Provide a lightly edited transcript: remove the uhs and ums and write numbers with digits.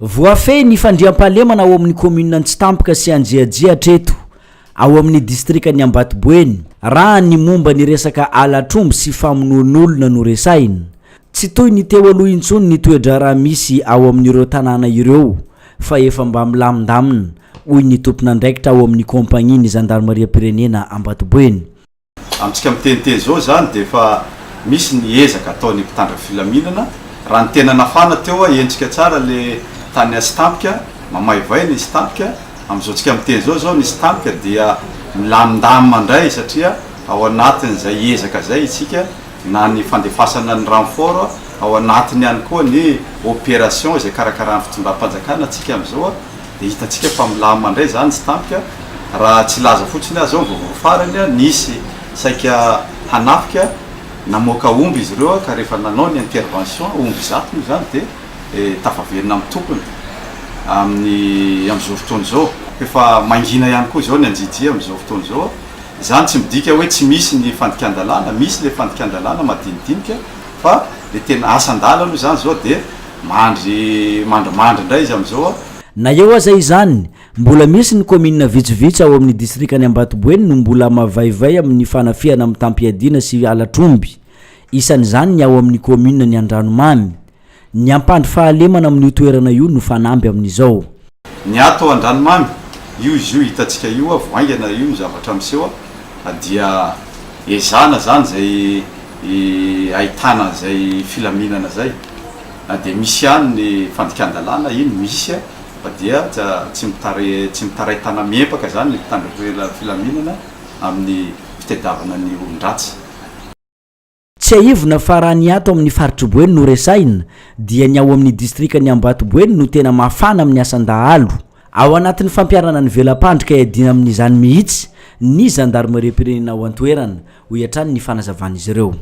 Voafehy ny fandriam-pahalemana ao amin'ny commune Antsitampaka sy Anjiajia treto ao amin'ny distrikany Ambatoboeny raha ny momba ny resaka alatromby sy famonoan'olona no resaina. Tsy toy ny teo aloha intsony ny toedrara misy ao amin'ireo tanàna ireo fa efa mba milamindamina hoy ny tompon'andraikitra ao amin'ny kompagnie ny Gendarmerie-pirenena Ambatoboeny. Amitsika miteniteny zao zany de fa misy ny ezaka ataon'ny mpitandra filaminana raha ny tena nafana teo endrika tsara le tany Antsitampika mamaivay ny Antsitampika am'izao tsika miteny zao ny Antsitampika dia milamindamina mandray satria ao anatin'izay ezaka zay itsika na ny fandefasana ny renfort ao anatiny ihany koa ny opération izay karakarany fitondram-panjakana atsika am'izao de hitatsika fa milamina mandray zany Antsitampika raha tsy laza fotsiny azao vovoro farany nisy saika hanafika namoaka omby izy ireo ka rehefa nanao ny intervention omby zato io zany de tafaverina amin'ny tompony am'izao fotoana zao efa mangina ihany koa zao ny Anjiajia am'izao fotoana zao zany tsy midika hoe tsy misy ny fandikan-dalàna misy le fandikan-dalàna madinidinika fa le tena asan-dalana zany zao de mandrimandry indray izy am'izao na eo aza izany mbola misy ny commune vitsivitsy ao amin'ny distrikany Ambatoboeny no mbola mavaivay amin'ny fanafiana amin'ny tampiadina sy alatromby isan'izany ny ao amin'ny commune ny Andranomamy. Ny ampandry fahalemana amin'ny toerana io no fanamby amin'izao. Ny ato Andranomamy io izy io hitatsika io voaingana io zavatra miseho dia ezana zany zay ahitana zay filaminana zay de misy ihany ny fandikan-dalàna iny misy fa dia tsy mitaray tana miempaka zany ny mpitandra filaminana amin'ny fitediavana ny olon-dratsy. Tsy aivona fa raha ny ato amin'ny Faritriboeny no resaina dia ny ao amin'ny distrikany Ambatoboeny no tena mafana amin'ny asan-dahalo. Ao anatin'ny fampiarana ny velam-pandrika iadina amin'izany mihitsy ny Gendarmerie-pirenena ao an-toerana ho iatrany ny fanazavan'izy ireo.